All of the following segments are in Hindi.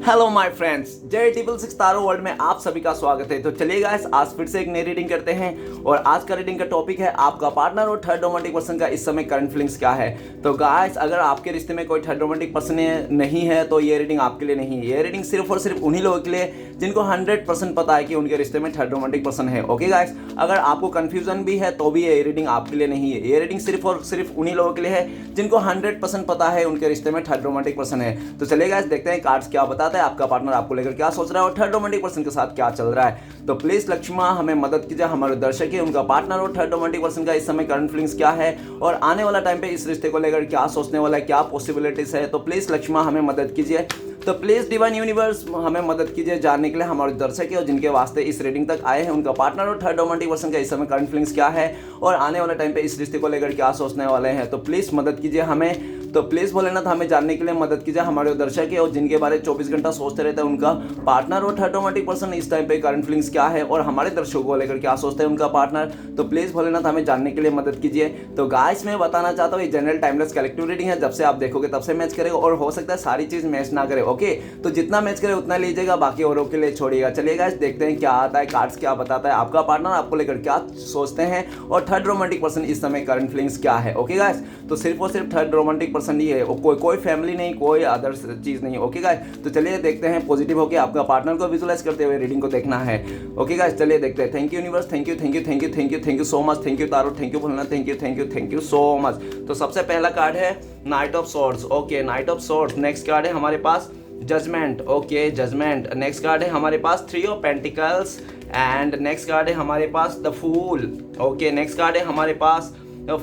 हेलो माय फ्रेंड्स, जय ट्रिपल सिक्स तारो वर्ल्ड में आप सभी का स्वागत है। तो चलिए गाइस, आज फिर से एक नई रीडिंग करते हैं और आज का रीडिंग का टॉपिक है आपका पार्टनर और थर्ड रोमांटिक पर्सन का इस समय करंट फीलिंग्स क्या है। तो गाइस, अगर आपके रिश्ते में कोई थर्ड रोमांटिक पर्सन नहीं है तो ये रीडिंग आपके लिए नहीं है। ये रीडिंग सिर्फ और सिर्फ उन्हीं लोगों के लिए जिनको 100% पता है कि उनके रिश्ते में थर्ड रोमांटिक पर्सन है। ओके गाइस, अगर आपको कंफ्यूजन भी है तो भी ये रीडिंग आपके लिए नहीं है। ये रीडिंग सिर्फ और सिर्फ उन्हीं लोगों के लिए है जिनको 100% पता है उनके रिश्ते में थर्ड रोमांटिक पर्सन है। तो चलिए गाइस, देखते हैं कार्ड्स क्या बताता है, आपका पार्टनर आपको लेकर क्या सोच रहा है और थर्ड रोमांटिक पर्सन के साथ क्या चल रहा है। तो प्लीज लक्ष्मा हमें मदद कीजिए, हमारे दर्शक है उनका पार्टनर और थर्ड रोमांटिक पर्सन का इस समय करंट फीलिंग्स क्या है और आने वाला टाइम पे इस रिश्ते को लेकर क्या सोचने वाला है, क्या पॉसिबिलिटीज है। तो प्लीज लक्ष्मा हमें मदद कीजिए। तो प्लीज डिवाइन यूनिवर्स हमें मदद कीजिए जानने के लिए हमारे दर्शक है और जिनके वास्ते इस रीडिंग तक आए हैं उनका पार्टनर और थर्ड रोमांटिक पर्सन का इस समय करंट फीलिंग्स क्या है और आने वाले टाइम पे इस रिश्ते को लेकर क्या सोचने वाले हैं। तो प्लीज मदद कीजिए हमें। तो प्लीज भोलेनाथ हमें जानने के लिए मदद कीजिए, हमारे दर्शक है और जिनके बारे में 24 घंटा सोचते रहते हैं उनका पार्टनर और थर्ड रोमांटिक पर्सन इस टाइम पे करंट फीलिंग्स क्या है और हमारे दर्शकों को लेकर क्या सोचते हैं उनका पार्टनर। तो प्लीज भोलेनाथ हमें जानने के लिए मदद कीजिए। तो गाइस, मैं बताना चाहता हूँ ये जनरल टाइमलेस कलेक्टिव रीडिंग है, जब से आप देखोगे तब से मैच करेगा और हो सकता है सारी चीज मैच ना करे। ओके, तो जितना मैच करे उतना लीजिएगा, बाकी औरों के लिए छोड़िएगा। चलिए गाइस, देखते हैं क्या आता है, कार्ड्स क्या बताता है, आपका पार्टनर आपको लेकर क्या सोचते हैं और थर्ड रोमांटिक पर्सन इस समय करंट फीलिंग्स क्या है। ओके गाइस, तो सिर्फ और सिर्फ थर्ड रोमांटिक पर्सन ही है, कोई फैमिली नहीं, कोई अदर चीज नहीं। ओके गाइस, तो चलिए देखते हैं पॉजिटिव होकर आपका पार्टनर को विजुअलाइज करते हुए रीडिंग को देखना है। ओके गाइस, चलिए देखते हैं। Thank you universe, thank you thank you thank you thank you thank you so much, thank you tarot, thank you Bholenath, thank you thank you thank you so much. तो सबसे पहला कार्ड है knight of swords. Okay, knight of swords. Next card है हमारे पास judgement. Okay, judgement. Next card है हमारे पास three of pentacles and next card है हमारे पास the fool. Okay, next card है हमारे पास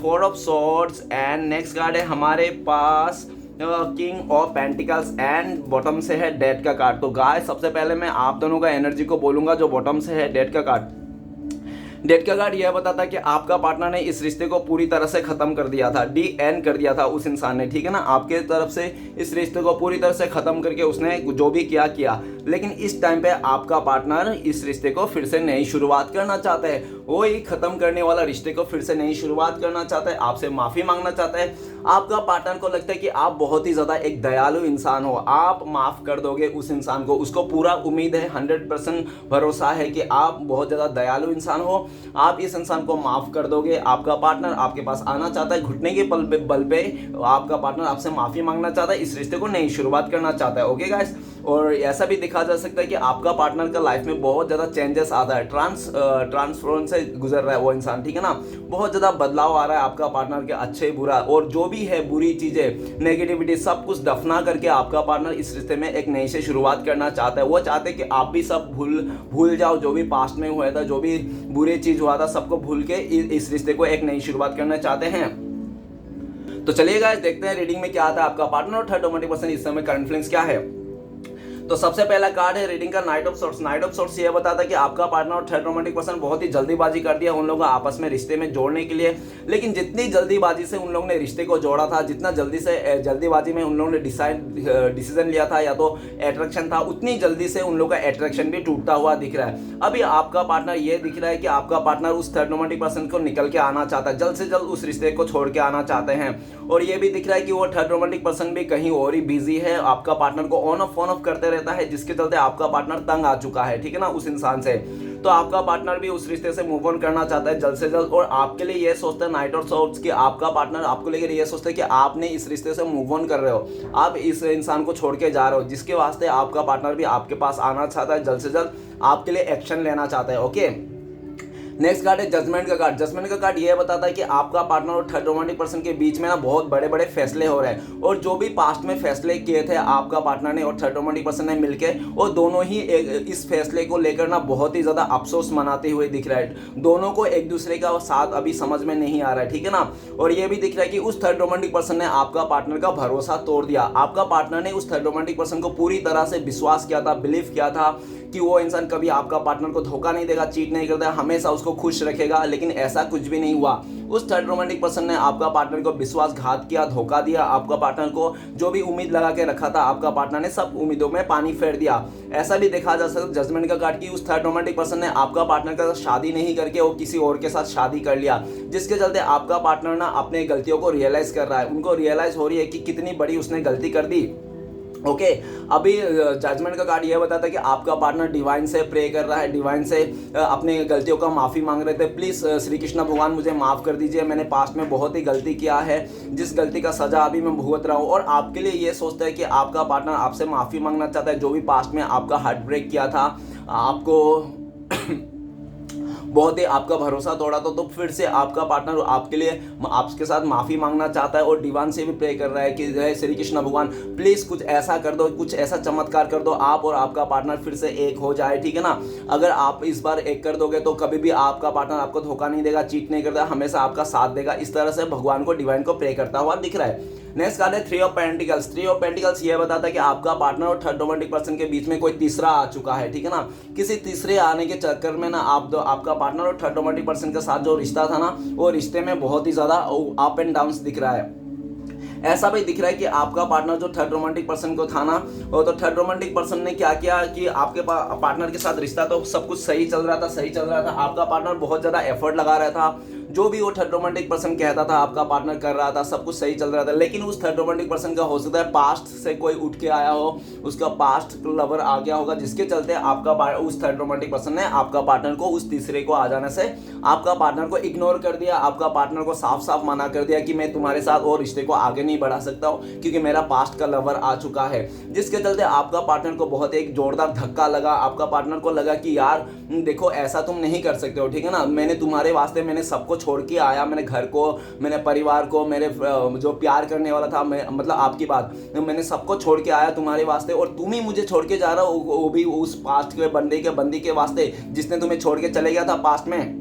four of swords and next card है हमारे पास king of pentacles and bottom से है डेथ का कार्ड। तो गाइस, सबसे पहले मैं आप दोनों का एनर्जी को बोलूंगा। जो बॉटम से है डेथ का कार्ड, डेथ का कार्ड यह बताता है कि आपका पार्टनर ने इस रिश्ते को पूरी तरह से खत्म कर दिया था, डी एंड कर दिया था उस इंसान ने, ठीक है ना। आपके तरफ से इस रिश्ते को पूरी तरह से खत्म करके उसने जो भी किया, लेकिन इस टाइम पे आपका पार्टनर इस रिश्ते को फिर से नई शुरुआत करना चाहता है। वही खत्म करने वाला रिश्ते को फिर से नई शुरुआत करना चाहता है, आपसे माफी मांगना चाहता है। आपका पार्टनर को लगता है कि आप बहुत ही ज्यादा एक दयालु इंसान हो, आप माफ कर दोगे उस इंसान को। उसको पूरा उम्मीद है, 100% भरोसा है कि आप बहुत ज्यादा दयालु इंसान हो, आप इस इंसान को माफ कर दोगे। आपका पार्टनर आपके पास आना चाहता है, घुटने के बल पे आपका पार्टनर आपसे माफी मांगना चाहता है, इस रिश्ते को नई शुरुआत करना चाहता है। ओके गाइस, और ऐसा भी देखा जा सकता है कि आपका पार्टनर का लाइफ में बहुत ज्यादा चेंजेस आता है, ट्रांसफॉर्म से गुजर रहा है वो इंसान, ठीक है ना। बहुत ज्यादा बदलाव आ रहा है आपका पार्टनर के अच्छे बुरा, और जो भी है बुरी चीजें, नेगेटिविटी, सब कुछ दफना करके आपका पार्टनर इस रिश्ते में एक नई से शुरुआत करना चाहता है। वो चाहते हैं कि आप भी सब भूल जाओ, जो भी पास्ट में हुआ था, जो भी बुरी चीज हुआ था, सबको भूल के इस रिश्ते को एक नई शुरुआत करना चाहते हैं। तो चलिए गाइस, देखते हैं रीडिंग में क्या आता है, आपका पार्टनर और थर्ड रोमांटिक पर्सन इस समय करंट फीलिंग्स क्या है। तो सबसे पहला कार्ड है रीडिंग का night of swords. Night of swords ये बताता है कि आपका पार्टनर और थर्ड रोमांटिक पर्सन बहुत ही जल्दीबाजी कर दिया उन लोगों को आपस में रिश्ते में जोड़ने के लिए। लेकिन जितनी जल्दीबाजी से उन लोगों ने रिश्ते को जोड़ा था, जितना जल्दीबाजी में उन लोगों ने डिसीजन लिया था या तो अट्रैक्शन था, उतनी जल्दी से उन लोगों का अट्रैक्शन भी टूटता हुआ दिख रहा है। अभी आपका पार्टनर ये दिख रहा है कि आपका पार्टनर उस थर्ड रोमांटिक पर्सन को निकल के आना चाहता है, जल्द से जल्द उस रिश्ते को छोड़ के आना चाहते हैं। और ये भी दिख रहा है कि वो थर्ड रोमांटिक पर्सन भी कहीं और ही बिजी है, आपका पार्टनर को ऑन ऑफ करते रहता है, जिसके चलते आपका पार्टनर तंग आ चुका है, ठीक है ना, उस इंसान से। तो आपका पार्टनर भी उस रिश्ते से मूव ऑन करना चाहता है जल्द से जल्द, और आपके लिए ये सोचता है नाइट ऑफ सॉर्ड्स कि आपका पार्टनर आपको लेकर ये सोचता है कि आपने इस रिश्ते से मूव ऑन कर रहे हो, आप इस इंसान को छोड़ के जा रहे हो, जिसके वास्ते आपका पार्टनर भी आपके पास आना चाहता है, जल्द से जल्द आपके लिए एक्शन लेना चाहता है। ओके, नेक्स्ट कार्ड है जजमेंट का कार्ड। जजमेंट का कार्ड ये बताता है कि आपका पार्टनर और थर्ड रोमांटिक पर्सन के बीच में ना बहुत बड़े बड़े फैसले हो रहे हैं, और जो भी पास्ट में फैसले किए थे आपका पार्टनर ने और थर्ड रोमांटिक पर्सन ने मिलकर, वो दोनों ही इस फैसले को लेकर ना बहुत ही ज्यादा अफसोस मनाते हुए दिख रहा है। दोनों को एक दूसरे का साथ अभी समझ में नहीं आ रहा है, ठीक है ना। और ये भी दिख रहा है कि उस थर्ड रोमांटिक पर्सन ने आपका पार्टनर का भरोसा तोड़ दिया। आपका पार्टनर ने उस थर्ड रोमांटिक पर्सन को पूरी तरह से विश्वास किया था, बिलीव किया था कि वो इंसान कभी आपका पार्टनर को धोखा नहीं देगा, चीट नहीं करता, हमेशा उसको खुश रखेगा, लेकिन ऐसा कुछ भी नहीं हुआ। उस थर्ड रोमांटिक पर्सन ने आपका पार्टनर को विश्वासघात किया, धोखा दिया। आपका पार्टनर को जो भी उम्मीद लगा के रखा था, आपका पार्टनर ने सब उम्मीदों में पानी फेर दिया। ऐसा भी देखा जा सकता है जजमेंट का कार्ड की उस थर्ड रोमांटिक पर्सन ने आपका पार्टनर के साथ शादी नहीं करके वो किसी और के साथ शादी कर लिया, जिसके चलते आपका पार्टनर ना अपने गलतियों को रियलाइज कर रहा है। उनको रियलाइज हो रही है कि कितनी बड़ी उसने गलती कर दी। ओके अभी जजमेंट का कार्ड यह बताता है कि आपका पार्टनर डिवाइन से प्रे कर रहा है, डिवाइन से अपनी गलतियों का माफ़ी मांग रहे थे। प्लीज़ श्री कृष्ण भगवान मुझे माफ़ कर दीजिए, मैंने पास्ट में बहुत ही गलती किया है, जिस गलती का सज़ा अभी मैं भुगत रहा हूँ। और आपके लिए ये सोचता है कि आपका पार्टनर आपसे माफ़ी मांगना चाहता है, जो भी पास्ट में आपका हार्ट ब्रेक किया था, आपको बहुत ही आपका भरोसा तोड़ा तो फिर से आपका पार्टनर आपके लिए आपके साथ माफ़ी मांगना चाहता है और डिवाइन से भी प्रे कर रहा है कि जय श्री कृष्ण भगवान प्लीज़ कुछ ऐसा कर दो, कुछ ऐसा चमत्कार कर दो, आप और आपका पार्टनर फिर से एक हो जाए, ठीक है ना। अगर आप इस बार एक कर दोगे तो कभी भी आपका पार्टनर आपको धोखा नहीं देगा, चीट नहीं करता, हमेशा आपका साथ देगा। इस तरह से भगवान को, डिवाइन को प्रे करता हुआ दिख रहा है। नेक्स्ट कार्ड है three of pentacles. Three of pentacles ये बताता है कि आपका पार्टनर और थर्ड रोमांटिक पर्सन के बीच में कोई तीसरा आ चुका है, ठीक है ना। किसी तीसरे आने के चक्कर में ना आपका पार्टनर और थर्ड रोमांटिक पर्सन के साथ जो रिश्ता था ना, वो रिश्ते में बहुत ही ज़्यादा अप एंड डाउन्स दिख रहा है। ऐसा भी दिख रहा है कि आपका पार्टनर जो थर्ड रोमांटिक पर्सन को था ना, वो तो थर्ड रोमांटिक पर्सन ने क्या किया कि आपके पार्टनर के साथ रिश्ता तो सब कुछ सही चल रहा था, आपका पार्टनर बहुत ज़्यादा एफर्ट लगा रहा था, जो भी वो थर्ड रोमांटिक पर्सन कहता था आपका पार्टनर कर रहा था, सब कुछ सही चल रहा था। लेकिन उस थर्ड रोमांटिक पर्सन का हो सकता है पास्ट से कोई उठ के आया हो, उसका पास्ट लवर आ गया होगा, जिसके चलते उस थर्ड रोमांटिक पर्सन ने आपका पार्टनर को, उस तीसरे को आ जाने से आपका पार्टनर को इग्नोर कर दिया, आपका पार्टनर को साफ साफ मना कर दिया कि मैं तुम्हारे साथ और रिश्ते को आगे नहीं बढ़ा सकता हूँ क्योंकि मेरा पास्ट का लवर आ चुका है। जिसके चलते आपका पार्टनर को बहुत एक जोरदार धक्का लगा। आपका पार्टनर को लगा कि यार देखो ऐसा तुम नहीं कर सकते हो, ठीक है ना, मैंने तुम्हारे वास्ते मैंने सबको छोड़ के आया, मैंने घर को, मैंने परिवार को, मेरे जो प्यार करने वाला था, मैं मतलब आपकी बात, मैंने सबको छोड़ के आया तुम्हारे वास्ते और तुम ही मुझे छोड़ के जा रहा हो, वो भी उस पास्ट के बंदी के वास्ते जिसने तुम्हें छोड़ के चले गया था पास्ट में।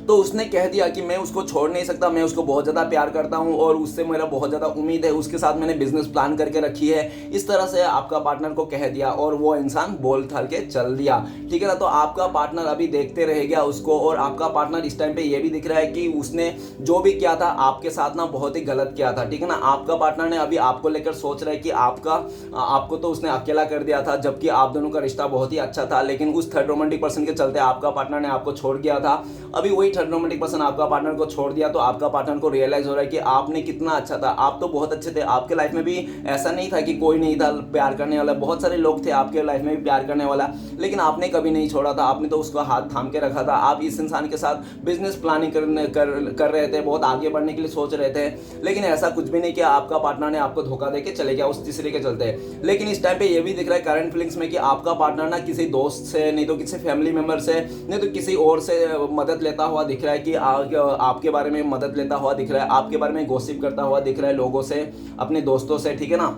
तो उसने कह दिया कि मैं उसको छोड़ नहीं सकता, मैं उसको बहुत ज़्यादा प्यार करता हूँ और उससे मेरा बहुत ज़्यादा उम्मीद है, उसके साथ मैंने बिजनेस प्लान करके रखी है। इस तरह से आपका पार्टनर को कह दिया और वो इंसान बोल थल के चल दिया, ठीक है ना। तो आपका पार्टनर अभी देखते रह गया उसको और आपका पार्टनर इस टाइम पे ये भी दिख रहा है कि उसने जो भी किया था आपके साथ ना बहुत ही गलत किया था, ठीक है ना। आपका पार्टनर ने अभी आपको लेकर सोच रहा है कि आपको तो उसने अकेला कर दिया था, जबकि आप दोनों का रिश्ता बहुत ही अच्छा था, लेकिन उस थर्ड रोमांटिक पर्सन के चलते आपका पार्टनर ने आपको छोड़ दिया था। अभी वही थर्ड रोमांटिक पर्सन आपका पार्टनर को छोड़ दिया तो आपका पार्टनर को रियलाइज हो रहा है कि आपने कितना अच्छा था, आप तो बहुत अच्छे थे, आपके लाइफ में भी ऐसा नहीं था कि कोई नहीं था प्यार करने वाला, बहुत सारे लोग थे आपके लाइफ में भी प्यार करने वाला, लेकिन आपने कभी नहीं छोड़ा था, आपने तो उसका हाथ थाम के रखा था। आप इस इंसान के साथ बिजनेस प्लानिंग कर रहे थे, बहुत आगे बढ़ने के लिए सोच रहे थे, लेकिन ऐसा कुछ भी नहीं किया, आपका पार्टनर ने आपको धोखा देके चले गया उस तीसरे के चलते। लेकिन इस टाइम पे ये भी दिख रहा है करंट फीलिंग्स में कि आपका पार्टनर ना किसी दोस्त से, नहीं तो किसी फैमिली मेंबर से, नहीं तो किसी और से मदद लेता हुआ दिख रहा है कि आपके बारे में मदद लेता हुआ दिख रहा है, आपके बारे में गॉसिप करता हुआ दिख रहा है लोगों से, अपने दोस्तों से, ठीक है ना।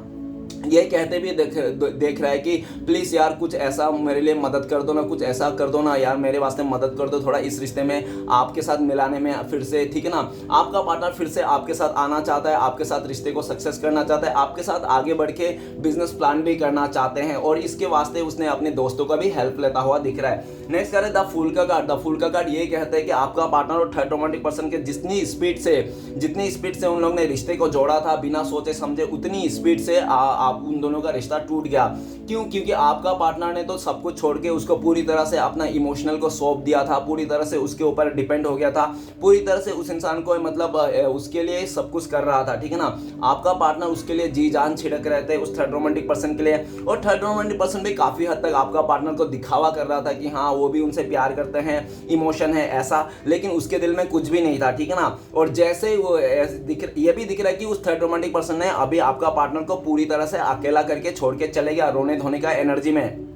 ये कहते भी देख रहा है कि प्लीज़ यार कुछ ऐसा मेरे लिए मदद कर दो ना, कुछ ऐसा कर दो ना यार, मेरे वास्ते मदद कर दो थोड़ा इस रिश्ते में आपके साथ मिलाने में फिर से, ठीक है ना। आपका पार्टनर फिर से आपके साथ आना चाहता है, आपके साथ रिश्ते को सक्सेस करना चाहता है, आपके साथ आगे बढ़ के बिजनेस प्लान भी करना चाहते हैं और इसके वास्ते उसने अपने दोस्तों का भी हेल्प लेता हुआ दिख रहा है। नेक्स्ट कार्ड है द फूल का कार्ड। द फूल का कार्ड ये कहता है कि आपका पार्टनर और थर्ड रोमांटिक पर्सन के जितनी स्पीड से उन लोगों ने रिश्ते को जोड़ा था बिना सोचे समझे, उतनी स्पीड से आप उन दोनों का रिश्ता टूट गया। क्यों? क्योंकि आपका पार्टनर ने तो सब कुछ छोड़ के उसको पूरी तरह से अपना इमोशनल को सौंप दिया था, पूरी तरह से उसके ऊपर डिपेंड हो गया था, पूरी तरह से उस इंसान को मतलब उसके लिए सब कुछ कर रहा था, ठीक है ना। आपका पार्टनर उसके लिए जी जान छिड़क रहे थे उस थर्ड रोमांटिक पर्सन के लिए, और थर्ड रोमांटिक पर्सन भी काफ़ी हद तक आपका पार्टनर को दिखावा कर रहा था कि हाँ वो भी उनसे प्यार करते हैं, इमोशन है ऐसा, लेकिन उसके दिल में कुछ भी नहीं था, ठीक है ना। और जैसे वो ये भी दिख रहा है कि उस थर्ड रोमांटिक पर्सन ने अभी आपका पार्टनर को पूरी तरह से अकेला करके छोड़ के चले गया रोने धोने का एनर्जी में।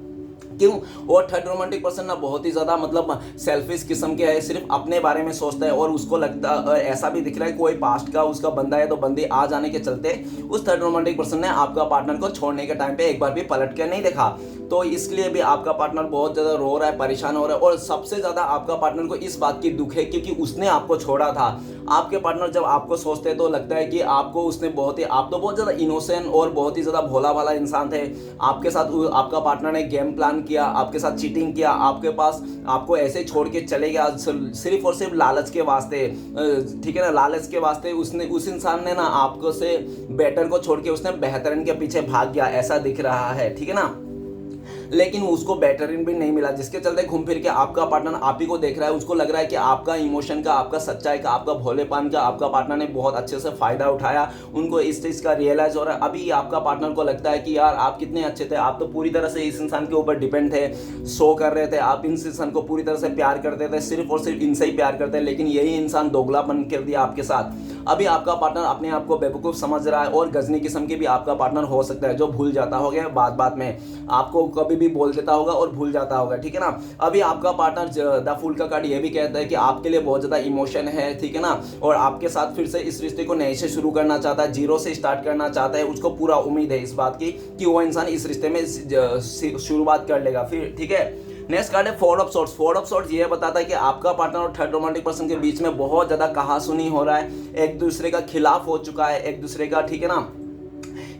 क्यों? और थर्ड रोमांटिक पर्सन ना बहुत ही ज़्यादा मतलब सेल्फिश किस्म के है, सिर्फ अपने बारे में सोचता है और उसको लगता ऐसा भी दिख रहा है कोई पास्ट का उसका बंदा है तो बंदी आ जाने के चलते उस थर्ड रोमांटिक पर्सन ने आपका पार्टनर को छोड़ने के टाइम पे एक बार भी पलट के नहीं देखा। तो इसलिए भी आपका पार्टनर बहुत ज़्यादा रो रहा है, परेशान हो रहा है, और सबसे ज़्यादा आपका पार्टनर को इस बात की दुख है क्योंकि उसने आपको छोड़ा था। आपके पार्टनर जब आपको सोचते हैं तो लगता है कि आपको उसने आप तो बहुत ज़्यादा इनोसेंट और बहुत ही ज़्यादा भोला भाला इंसान थे, आपके साथ आपका पार्टनर ने गेम प्लान किया, आपके साथ चीटिंग किया, आपको ऐसे छोड़ के चले गया सिर्फ और सिर्फ लालच के वास्ते, ठीक है ना। लालच के वास्ते उस इंसान ने ना आपको से बेटर को छोड़ के उसने बेहतरीन के पीछे भाग गया, ऐसा दिख रहा है, ठीक है ना। लेकिन उसको बेटरिन भी नहीं मिला, जिसके चलते घूम फिर के आपका पार्टनर आप ही को देख रहा है, उसको लग रहा है कि आपका इमोशन का, आपका सच्चाई का, आपका भोलेपन का आपका पार्टनर ने बहुत अच्छे से फायदा उठाया, उनको इस चीज़ का रियलाइज हो रहा है। अभी आपका पार्टनर को लगता है कि यार आप कितने अच्छे थे, आप तो पूरी तरह से इस इंसान के ऊपर डिपेंड थे, शो कर रहे थे, आप इस इंसान को पूरी तरह से प्यार करते थे, सिर्फ और सिर्फ इनसे ही प्यार करते हैं, लेकिन यही इंसान दोगलापन कर दिया आपके साथ। अभी आपका पार्टनर अपने आप को बेवकूफ़ समझ रहा है और गजनी किस्म की भी आपका पार्टनर हो सकता है, जो भूल जाता होगा बात बात में, आपको कभी भी बोल देता होगा और भूल जाता होगा, ठीक है ना। अभी आपका पार्टनर द फूल का कार्ड ये भी कहता है कि आपके लिए बहुत ज़्यादा इमोशन है, ठीक है ना, और आपके साथ फिर से इस रिश्ते को नए से शुरू करना चाहता है, जीरो से स्टार्ट करना चाहता है। उसको पूरा उम्मीद है इस बात की कि वो इंसान इस रिश्ते में शुरुआत कर लेगा फिर, ठीक है। नेक्स्ट कार्ड है four of swords. Four of swords ये बताता है कि आपका पार्टनर और थर्ड रोमांटिक पर्सन के बीच में बहुत ज़्यादा कहासुनी हो रहा है, एक दूसरे का खिलाफ हो चुका है एक दूसरे का, ठीक है ना।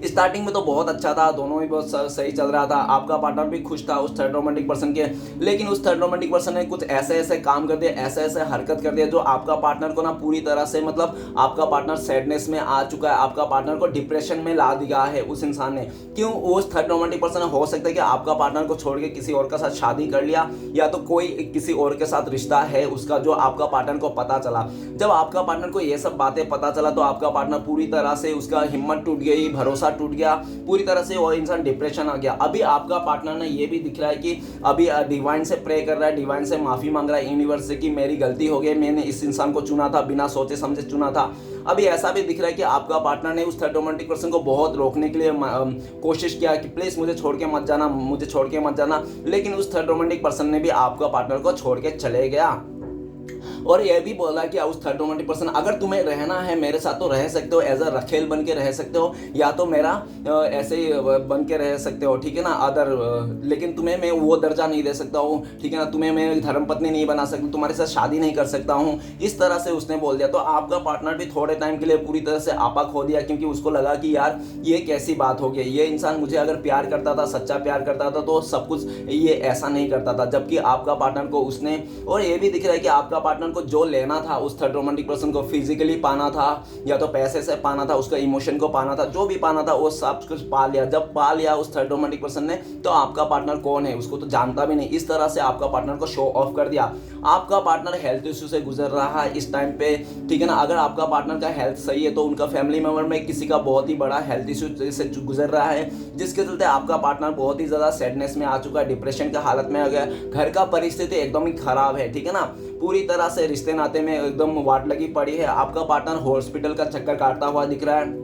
स्टार्टिंग में तो बहुत अच्छा था, दोनों ही बहुत सही चल रहा था, आपका पार्टनर भी खुश था उस थर्ड रोमांटिक पर्सन के, लेकिन उस थर्ड रोमांटिक पर्सन ने कुछ ऐसे ऐसे काम कर दिया, ऐसे ऐसे हरकत कर दिया जो आपका पार्टनर को ना पूरी तरह से, मतलब आपका पार्टनर सैडनेस में आ चुका है, आपका पार्टनर को डिप्रेशन में ला दिया है उस इंसान ने। क्यों? उस थर्ड रोमांटिक पर्सन हो सकता है कि आपका पार्टनर को छोड़ के किसी और के साथ शादी कर लिया, या तो कोई किसी और के साथ रिश्ता है उसका, जो आपका पार्टनर को पता चला। जब आपका पार्टनर को ये सब बातें पता चला तो आपका पार्टनर पूरी तरह से, उसका हिम्मत टूट गई, भरोसा टूट गया पूरी तरह से, और इंसान डिप्रेशन आ गया। अभी आपका पार्टनर ने ये भी दिख रहा है कि अभी डिवाइन से प्रे कर रहा है, डिवाइन से माफी मांग रहा है, यूनिवर्स से कि मेरी गलती हो गई, मैंने इस इंसान को चुना था, बिना सोचे समझे चुना था। अभी ऐसा भी दिख रहा है कि आपका पार्टनर ने उस थर्ड रोमांटिक पर्सन को बहुत रोकने के लिए कोशिश किया कि प्लीज मुझे छोड़ के मत जाना, मुझे छोड़ के मत जाना, लेकिन उस थर्ड रोमांटिक पर्सन ने भी आपका पार्टनर को छोड़ के चले गया। और यह भी बोला कि उस थर्ड रोमांटिक पर्सन, अगर तुम्हें रहना है मेरे साथ तो रह सकते हो, एज अ रखेल बन के रह सकते हो, या तो मेरा ऐसे ही बन के रह सकते हो, ठीक है ना, अदर, लेकिन तुम्हें मैं वो दर्जा नहीं दे सकता हूँ, ठीक है ना, तुम्हें मैं धर्मपत्नी नहीं बना सकता, तुम्हारे साथ शादी नहीं कर सकता हूँ, इस तरह से उसने बोल दिया। तो आपका पार्टनर भी थोड़े टाइम के लिए पूरी तरह से आपा खो दिया, क्योंकि उसको लगा कि यार ये कैसी बात हो गई, ये इंसान मुझे अगर प्यार करता था, सच्चा प्यार करता था तो सब कुछ ये ऐसा नहीं करता था, जबकि आपका पार्टनर को उसने, और ये भी दिख रहा है कि आपका पार्टनर को जो लेना था उस थर्ड रोमांटिक पर्सन को, फिजिकली पाना था या तो पैसे से पाना था, उसका इमोशन को पाना था, जो भी पाना था वो सब कुछ पा लिया। जब पा लिया उस थर्ड रोमांटिक पर्सन ने, तो आपका पार्टनर कौन है उसको तो जानता भी नहीं, इस तरह से आपका पार्टनर को शो ऑफ कर दिया। आपका पार्टनर हेल्थ इश्यू से गुजर रहा है इस टाइम पे, ठीक है ना। अगर आपका पार्टनर का हेल्थ सही है तो उनका फैमिली मेंबर में किसी का बहुत ही बड़ा हेल्थ इश्यू से गुजर रहा है, जिसके चलते आपका पार्टनर बहुत ही ज्यादा सैडनेस में आ चुका है, डिप्रेशन की हालत में आ गया, घर का परिस्थिति एकदम ही खराब है, ठीक है ना, पूरी तरह से रिश्ते नाते में एकदम वाट लगी पड़ी है। आपका पार्टनर हॉस्पिटल का चक्कर काटता हुआ दिख रहा है,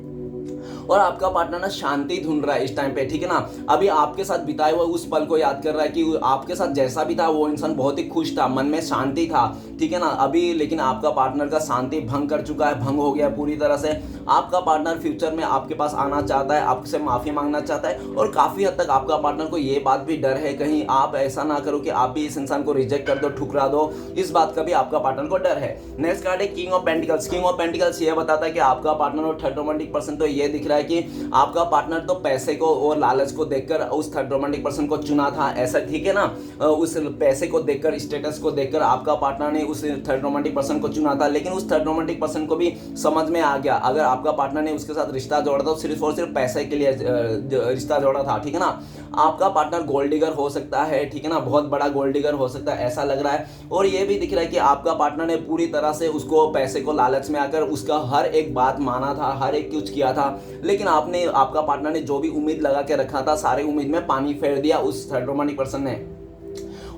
और आपका पार्टनर ना शांति ढूंढ रहा है इस टाइम पे, ठीक है ना। अभी आपके साथ बिताए हुए उस पल को याद कर रहा है कि आपके साथ जैसा भी था वो इंसान बहुत ही खुश था, मन में शांति था, ठीक है ना। अभी लेकिन आपका पार्टनर का शांति भंग कर चुका है, भंग हो गया पूरी तरह से। आपका पार्टनर फ्यूचर में आपके पास आना चाहता है, आपसे माफी मांगना चाहता है, और काफी हद तक आपका पार्टनर को ये बात भी डर है कहीं आप ऐसा ना करो कि आप भी इस इंसान को रिजेक्ट कर दो, ठुकरा दो, इस बात का भी आपका पार्टनर को डर है। नेक्स्ट कार्ड है king of pentacles. King of pentacles ये बताता है कि आपका पार्टनर और थर्ड रोमांटिक पर्सन तो ये दिख रहा है कि आपका पार्टनर तो पैसे को और लालच को देखकर उस थर्ड रोमांटिक पर्सन को चुना था, ऐसा, ठीक है ना। उस पैसे को देखकर, स्टेटस को देखकर आपका पार्टनर ने उस थर्ड रोमांटिक पर्सन को चुना था, लेकिन उस थर्ड रोमांटिक पर्सन को भी समझ में आ गया अगर आपका पार्टनर ने उसके साथ रिश्ता जोड़ा था सिर्फ और सिर्फ पैसे के लिए रिश्ता जोड़ा था, ठीक है ना। आपका पार्टनर गोल्ड डिगर हो सकता है, ठीक है ना, बहुत बड़ा गोल्ड डिगर हो सकता है, ऐसा लग रहा है। और ये भी दिख रहा है कि आपका पार्टनर ने पूरी तरह से उसको पैसे को लालच में आकर उसका हर एक बात माना था, हर एक कुछ किया था, लेकिन आपका पार्टनर ने जो भी उम्मीद लगा के रखा था सारी उम्मीद में पानी फेर दिया उस थर्ड रोमांटिक पर्सन ने।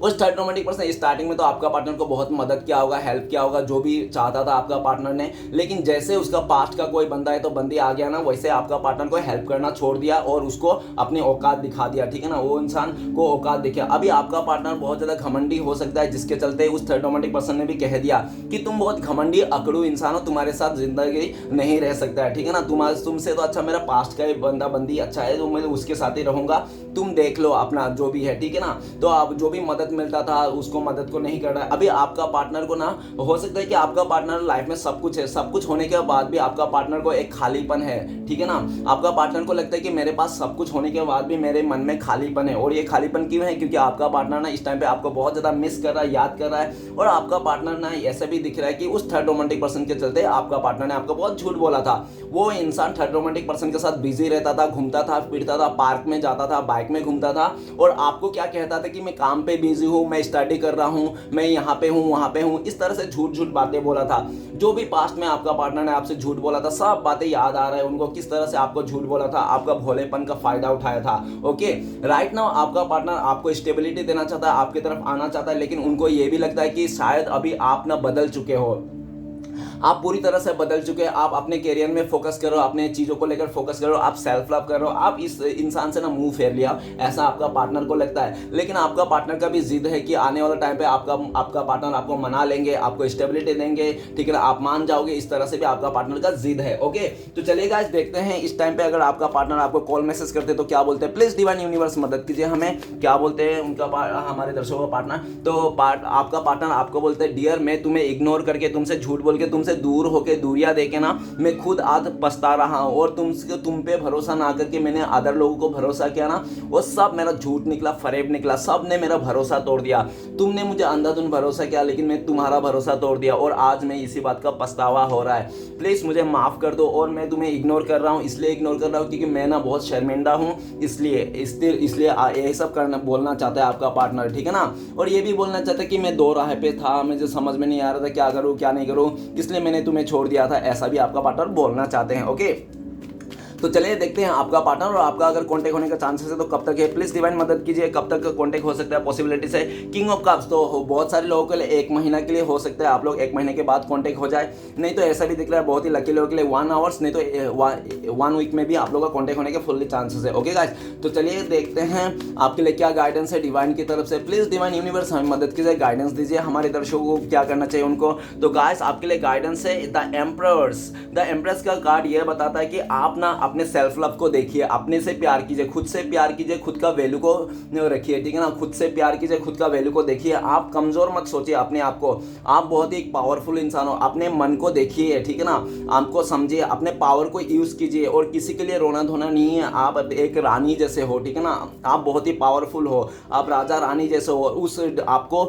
उस थर्ड रोमांटिक पर्सन स्टार्टिंग में तो आपका पार्टनर को बहुत मदद किया होगा, हेल्प किया होगा, जो भी चाहता था आपका पार्टनर ने, लेकिन जैसे उसका पास्ट का कोई बंदा है तो बंदी आ गया ना, वैसे आपका पार्टनर को हेल्प करना छोड़ दिया और उसको अपनी औकात दिखा दिया, ठीक है ना, वो इंसान को औकात दिखा। अभी आपका पार्टनर बहुत ज्यादा घमंडी हो सकता है, जिसके चलते उस थर्ड रोमांटिक पर्सन ने भी कह दिया कि तुम बहुत घमंडी अकड़ू इंसान हो, तुम्हारे साथ जिंदगी नहीं रह सकता है, ठीक है ना, तुमसे तो अच्छा मेरा पास्ट का बंदा बंदी अच्छा है, तो मैं उसके साथ ही रहूंगा, तुम देख लो अपना जो भी है, ठीक है ना। तो आप जो भी मदद मिलता था उसको मदद को नहीं कर रहा है। अभी आपका पार्टनर को ना, हो सकता है कि आपका पार्टनर लाइफ में सब कुछ है, सब कुछ होने के बाद भी आपका पार्टनर को एक खालीपन है, ठीक है ना। आपका पार्टनर को लगता है कि मेरे पास सब कुछ होने के बाद भी मेरे मन में खालीपन है। और ये खालीपन क्यों है? क्योंकि आपका पार्टनर ना इस टाइम पे आपको बहुत ज्यादा मिस कर रहा है, याद कर रहा है। और आपका पार्टनर ना ऐसा भी दिख रहा है कि उस थर्ड रोमांटिक पर्सन के चलते आपका पार्टनर ने आपको बहुत झूठ बोला था। वो इंसान थर्ड रोमांटिक पर्सन के साथ बिजी रहता था, घूमता था, फिरता था, पार्क में जाता था, बाइक में घूमता था, और आपको क्या कहता था कि मैं काम पे बिजी हूँ, मैं स्टडी कर रहा हूँ, मैं यहाँ पे हूँ, वहाँ पे हूँ। इस तरह से झूठ झूठ बातें बोला था। जो भी पास्ट में आपका पार्टनर ने आपसे झूठ बोला था, सब बातें याद आ रहा है उनको, किस तरह से आपको झूठ बोला था, आपका भोलेपन का फायदा उठाया था। ओके, राइट नाउ आपका पार्टनर आपको स्टेबिलिटी देना चाहता है, आपकी तरफ आना चाहता है, लेकिन उनको ये भी लगता है कि शायद अभी आप ना बदल चुके हो, आप पूरी तरह से बदल चुके हैं। आप अपने करियर में फोकस करो, अपने चीज़ों को लेकर फोकस करो, आप सेल्फ लव करो, आप इस इंसान से ना मुंह फेर लिया, ऐसा आपका पार्टनर को लगता है। लेकिन आपका पार्टनर का भी जिद है कि आने वाले टाइम पे आपका पार्टनर आपको मना लेंगे, आपको स्टेबिलिटी देंगे, ठीक है ना, आप मान जाओगे। इस तरह से भी आपका पार्टनर का जिद है। ओके, तो चलिए गाइस देखते हैं इस टाइम पे अगर आपका पार्टनर आपको कॉल मैसेज करते तो क्या बोलते हैं। प्लीज डिवाइन यूनिवर्स मदद कीजिए हमें, क्या बोलते हैं उनका हमारे दर्शकों का पार्टनर। तो आपका पार्टनर आपको बोलते हैं, डियर मैं तुम्हें इग्नोर करके, तुमसे झूठ बोल के, तुमसे दूर होके, दूरियां देके ना मैं खुद आज पछता रहा हूं। और तुम पे भरोसा ना करके मैंने अदर लोगों को भरोसा किया ना, वो सब मेरा झूठ निकला, फरेब निकला, सब ने मेरा भरोसा तोड़ दिया। तुमने मुझे अंधाधुंध भरोसा किया, लेकिन मैं तुम्हारा भरोसा तोड़ दिया, और आज मैं इसी बात का पछतावा हो रहा है। प्लीज मुझे माफ कर दो। और मैं तुम्हें इग्नोर कर रहा हूँ, इसलिए इग्नोर कर रहा हूँ क्योंकि मैं ना बहुत शर्मिंदा हूँ, इसलिए यही सब करना बोलना चाहता है आपका पार्टनर, ठीक है ना। और ये भी बोलना चाहता है कि मैं दो राह पे था, मुझे समझ में नहीं आ रहा था क्या करूँ क्या नहीं करूँ, इसलिए मैंने तुम्हें छोड़ दिया था, ऐसा भी आपका पार्टनर बोलना चाहते हैं। ओके, तो चलिए देखते हैं आपका पार्टनर और आपका अगर कांटेक्ट होने का चांसेस है तो कब तक है। प्लीज डिवाइन मदद कीजिए, कब तक कांटेक्ट हो सकता है, पॉसिबिलिटीज है। किंग ऑफ कप्स तो बहुत सारे लोगों के लिए 1 महीना के लिए हो सकता है, आप लोग 1 महीने के बाद कांटेक्ट हो जाए। नहीं तो ऐसा भी दिख रहा है बहुत ही लकी लोगों के लिए 1 आवर्स, नहीं तो 1 वीक में भी आप लोगों का कांटेक्ट होने के फुल्ली चांसेस है। ओके गाइस, तो चलिए देखते हैं आपके लिए क्या गाइडेंस है डिवाइन की तरफ से। प्लीज डिवाइन यूनिवर्स हमें मदद कीजिए, गाइडेंस दीजिए हमारे दर्शकों को क्या करना चाहिए उनको। तो गाइस आपके लिए गाइडेंस है द एम्प्रेस का कार्ड ये बताता है कि आप ना अपने सेल्फ लव को देखिए, अपने से प्यार कीजिए, खुद से प्यार कीजिए, खुद का वैल्यू को रखिए, ठीक है ना। खुद से प्यार कीजिए, खुद का वैल्यू को देखिए। आप कमजोर मत सोचिए अपने आप को, आप बहुत ही पावरफुल इंसान हो। अपने मन को देखिए, ठीक है ना, आपको समझिए, अपने पावर को यूज कीजिए। और किसी के लिए रोना धोना नहीं है, आप एक रानी जैसे हो, ठीक है ना, आप बहुत ही पावरफुल हो, आप राजा रानी जैसे हो। उस आपको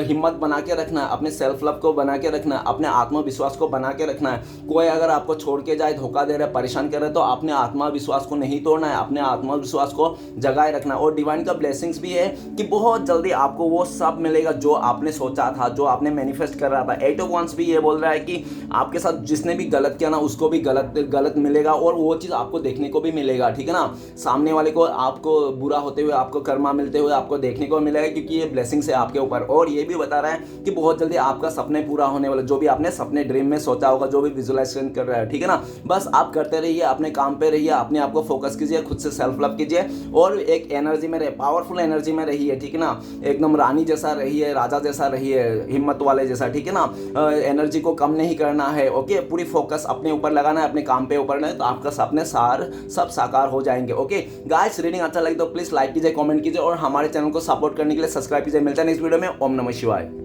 हिम्मत बना के रखना है, अपने सेल्फ लव को बना के रखना है, अपने आत्मविश्वास को बना के रखना है। कोई अगर आपको छोड़ के जाए, धोखा दे रहा है, परेशान कर रहा है, तो अपने आत्मविश्वास को नहीं तोड़ना है, अपने आत्मविश्वास को जगाए रखना है। और डिवाइन का ब्लेसिंग्स भी है कि बहुत जल्दी आपको वो सब मिलेगा जो आपने सोचा था, जो आपने मैनिफेस्ट कर रहा था। 8 ऑफ वांड्स भी ये बोल रहा है कि आपके साथ जिसने भी गलत किया ना, उसको भी गलत मिलेगा, और वो चीज़ आपको देखने को भी मिलेगा, ठीक है ना। सामने वाले को आपको बुरा होते हुए, आपको कर्मा मिलते हुए आपको देखने को मिलेगा, क्योंकि ये ब्लेसिंग्स है आपके ऊपर। और ये भी बता रहा है कि बहुत जल्दी आपका सपने पूरा होने वाला, जो भी आपने सपने ड्रीम में सोचा होगा, जो भी विजुअलाइजेशन कर रहा है, ठीक है ना। बस आप करते रहिए, अपने काम पे रहिए, अपने आप को फोकस कीजिए, खुद से सेल्फ लव कीजिए, और एक एनर्जी में रहिए, पावरफुल एनर्जी में रहिए, ठीक है ना। एकदम रानी जैसा रहिए, राजा जैसा रहिए, हिम्मत वाले जैसा, ठीक है ना। एनर्जी को कम नहीं करना है। ओके, पूरी फोकस अपने ऊपर लगाना है, अपने काम पे ऊपर लगाना है, तो आपका सपने सब साकार हो जाएंगे। ओके गाइस, रीडिंग अच्छा लगे तो प्लीज लाइक कीजिए, कमेंट कीजिए, और हमारे चैनल को सपोर्ट करने के लिए सब्सक्राइब कीजिए। मिलता है नेक्स्ट वीडियो में। ओम नमः शिवाय।